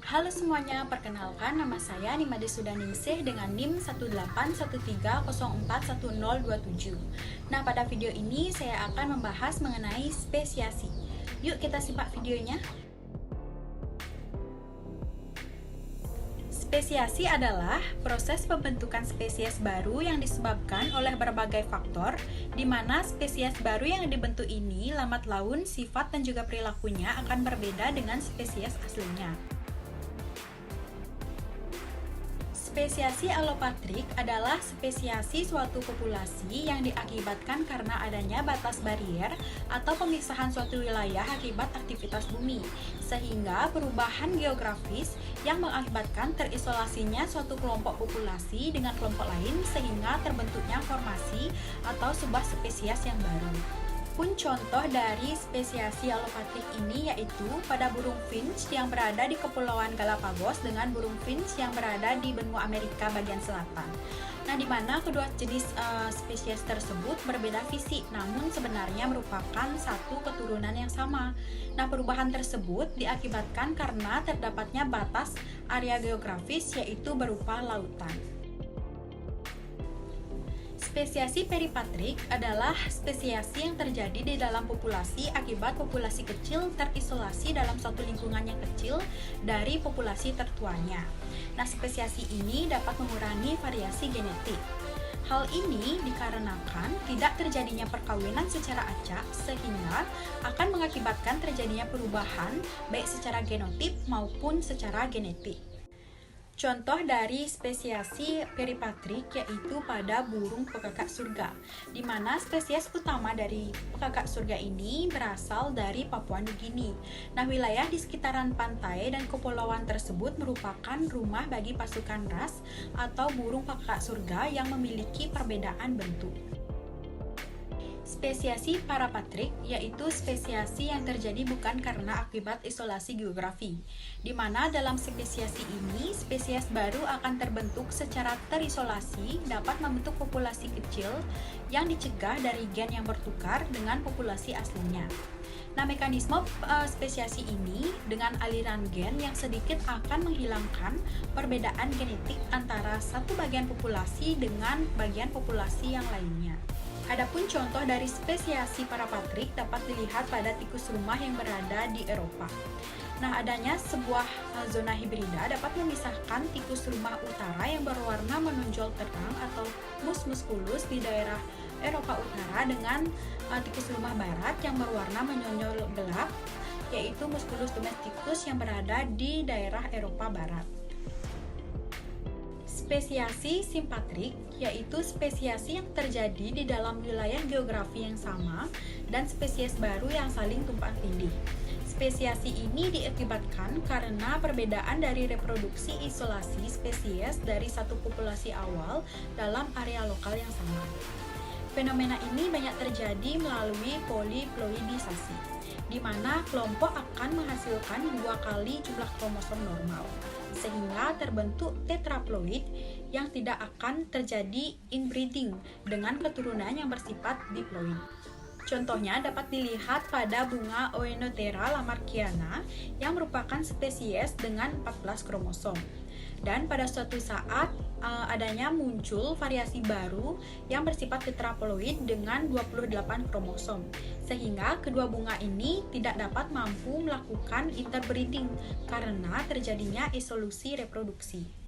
Halo semuanya, perkenalkan nama saya Nimade Sudaningsih dengan NIM 18130411027. Nah, pada video ini saya akan membahas mengenai spesiasi. Yuk kita simak videonya. Spesiasi adalah proses pembentukan spesies baru yang disebabkan oleh berbagai faktor, di mana spesies baru yang dibentuk ini lambat laun, sifat dan juga perilakunya akan berbeda dengan spesies aslinya. Spesiasi alopatrik adalah spesiasi suatu populasi yang diakibatkan karena adanya batas barier atau pemisahan suatu wilayah akibat aktivitas bumi, sehingga perubahan geografis yang mengakibatkan terisolasinya suatu kelompok populasi dengan kelompok lain sehingga terbentuknya formasi atau sebuah spesies yang baru. Pun contoh dari spesiasi alopatrik ini yaitu pada burung finch yang berada di Kepulauan Galapagos dengan burung finch yang berada di benua Amerika bagian selatan. Nah, di mana kedua jenis spesies tersebut berbeda fisik, namun sebenarnya merupakan satu keturunan yang sama. Nah, perubahan tersebut diakibatkan karena terdapatnya batas area geografis yaitu berupa lautan. Spesiasi peripatrik adalah spesiasi yang terjadi di dalam populasi akibat populasi kecil terisolasi dalam suatu lingkungan yang kecil dari populasi tertuanya. Nah, spesiasi ini dapat mengurangi variasi genetik. Hal ini dikarenakan tidak terjadinya perkawinan secara acak sehingga akan mengakibatkan terjadinya perubahan baik secara genotip maupun secara genetik. Contoh dari spesiasi peripatrik yaitu pada burung pekakak surga, di mana spesies utama dari pekakak surga ini berasal dari Papua Nugini. Nah, wilayah di sekitaran pantai dan kepulauan tersebut merupakan rumah bagi pasukan ras atau burung pekakak surga yang memiliki perbedaan bentuk. Spesiasi parapatrik yaitu spesiasi yang terjadi bukan karena akibat isolasi geografi, di mana dalam spesiasi ini spesies baru akan terbentuk secara terisolasi dapat membentuk populasi kecil yang dicegah dari gen yang bertukar dengan populasi aslinya. Nah, mekanisme spesiasi ini dengan aliran gen yang sedikit akan menghilangkan perbedaan genetik antara satu bagian populasi dengan bagian populasi yang lainnya. Adapun contoh dari spesiasi parapatrik dapat dilihat pada tikus rumah yang berada di Eropa. Nah, adanya sebuah zona hibrida dapat memisahkan tikus rumah utara yang berwarna menonjol terang atau mus musculus di daerah Eropa Utara dengan tikus rumah barat yang berwarna menonjol gelap yaitu Musculus domesticus yang berada di daerah Eropa Barat. Spesiasi simpatrik yaitu spesiasi yang terjadi di dalam wilayah geografi yang sama dan spesies baru yang saling tumpang tindih. Spesiasi ini diakibatkan karena perbedaan dari reproduksi isolasi spesies dari satu populasi awal dalam area lokal yang sama. Fenomena ini banyak terjadi melalui poliploidisasi, di mana kelompok akan menghasilkan 2 kali jumlah kromosom normal, sehingga terbentuk tetraploid yang tidak akan terjadi inbreeding dengan keturunan yang bersifat diploid. Contohnya dapat dilihat pada bunga Oenothera lamarckiana yang merupakan spesies dengan 14 kromosom. Dan pada suatu saat adanya muncul variasi baru yang bersifat tetraploid dengan 28 kromosom, sehingga kedua bunga ini tidak dapat mampu melakukan interbreeding karena terjadinya evolusi reproduksi.